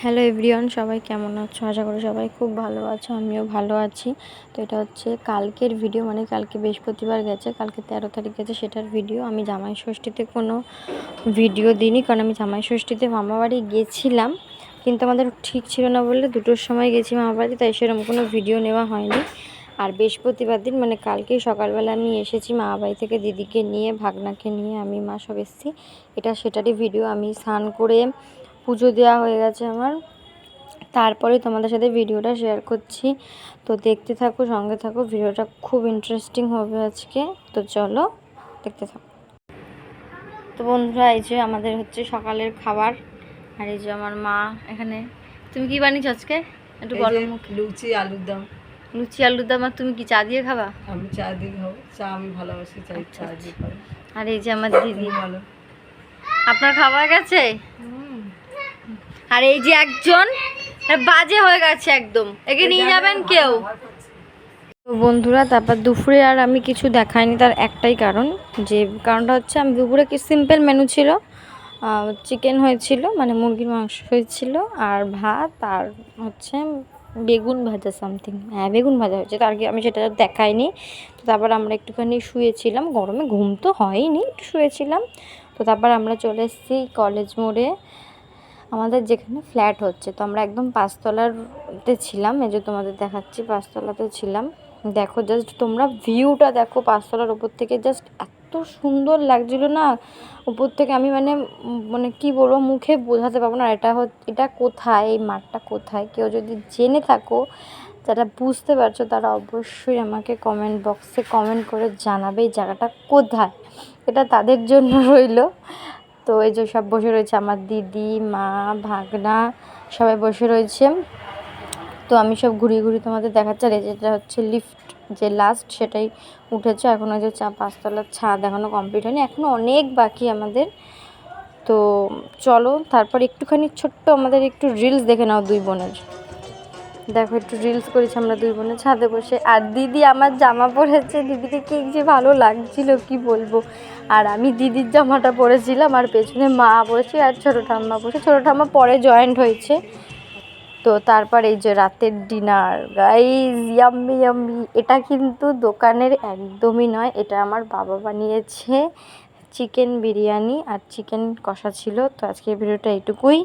Hello everyone, সবাই কেমন আছো? আশা করি সবাই খুব ভালো আছো, আমিও ভালো আছি। তো এটা হচ্ছে কালকের ভিডিও, মানে কালকে বৃহস্পতিবার গেছে, কালকে 13 তারিখ গেছে, সেটার ভিডিও। আমি জামাই ষষ্ঠীতে কোনো ভিডিও দিইনি, কারণ আমি জামাই ষষ্ঠীতে মামাবাড়ি গেছিলাম, কিন্তু আমাদের ঠিক ছিল না বলে 2টোর সময় গেছি মামাবাড়ি, তাই সেরকম কোনো ভিডিও নেওয়া হয়নি। আর বৃহস্পতিবার দিন মানে কালকেই সকালবেলা আমি এসেছি মামাবাড়ি থেকে, দিদিকে নিয়ে, ভাগনাকে নিয়ে, আমি মা সব এসেছি। এটা সেটারই ভিডিও। আমি স্নান করে পুজো দেওয়া হয়ে গেছে আমার, তারপরে তোমাদের সাথে ভিডিওটা শেয়ার করছি। তো দেখতে থাকো, সঙ্গে থাকো, ভিডিওটা খুব ইন্টারেস্টিং হবে আজকে। তো চলো দেখতে থাকো। তো বন্ধুরা, এই যে আমাদের হচ্ছে সকালের খাবার, আর এই যে আমার মা এখানে। তুমি কি বানিয়েছো আজকে একটু বলো মুখে? লুচি আলুর দম। লুচি আলুর দম। আর তুমি কি চা দিয়ে খাবা? আমি চা দিয়ে খাবো, চা আমি ভালোবাসি, চাই চা দিয়ে খাবো। আর এই যে আমার দিদি। ভালো, আপনার খাবার গেছে? আর এই যে একজন বাজে হয়ে গেছে একদম, একে নিয়ে যাবেন কেউ? তো বন্ধুরা, তারপর দুপুরে আর আমি কিছু দেখাইনি, তার একটাই কারণ, যে কারণটা হচ্ছে আমি দুপুরে কি সিম্পল মেনু ছিল, চিকেন হয়েছিল, মানে মুরগির মাংস হয়েছিল, আর ভাত, আর হচ্ছে বেগুন ভাজা সামথিং, হ্যাঁ বেগুন ভাজা হয়েছে, তার কি আমি সেটা দেখাইনি। তো তারপর আমরা একটুখানি শুয়েছিলাম, গরমে ঘুম তো হয়নি, একটু শুয়েছিলাম। তো তারপর আমরা চলে এসেছি কলেজ মোড়ে, আমাদের যেখানে ফ্ল্যাট হচ্ছে। তো আমরা একদম পাঁচতলাতে ছিলাম, এই যে তোমাদের দেখাচ্ছি, পাঁচতলাতে ছিলাম। দেখো জাস্ট তোমরা ভিউটা দেখো, পাঁচতলার উপর থেকে জাস্ট এত সুন্দর লাগছিল না উপর থেকে। আমি মানে মানে কি বলবো, মুখে বোঝাতে পারবো না। এটা কোথায়, এই মাঠটা কোথায়, কেউ যদি জেনে থাকো, যারা বুঝতে পারছো, তারা অবশ্যই আমাকে কমেন্ট বক্সে কমেন্ট করে জানাবে এই জায়গাটা কোথায়। এটা তাদের জন্য রইলো। তো এই যে সব বসে রয়েছে, আমার দিদি, মা, ভাগনা, সবাই বসে রয়েছে। তো আমি সব ঘুরিয়ে ঘুরিয়ে তোমাদের দেখাচ্ছি। আর যেটা হচ্ছে লিফট, যে লাস্ট সেটাই উঠেছে, এখন ওই যে পাঁচতলার ছাদ এখনও কমপ্লিট হয়নি, এখনও অনেক বাকি আমাদের। তো চলো তারপর একটুখানি ছোট্ট আমাদের একটু রিলস দেখে নাও দুই বোনের। দেখো একটু রিলস করেছি আমরা দুই বোনে ছাদে বসে। আর দিদি আমার জামা পরেছে, দিদিকে কি যে ভালো লাগছিল কি বলবো। আর আমি দিদির জামাটা পরেছিলাম, আর পেছনে মা বসে আর ছোটো ঠাম্মা বসে। ছোটো ঠাম্মা পরে জয়েন্ট হয়েছে। তো তারপর এই যে রাতের ডিনার, গাইস ইয়াম্মি ইয়াম্মি। এটা কিন্তু দোকানের একদমই নয়, এটা আমার বাবা বানিয়েছে। চিকেন বিরিয়ানি আর চিকেন কষা ছিল। তো আজকের ভিডিওটা এইটুকুই।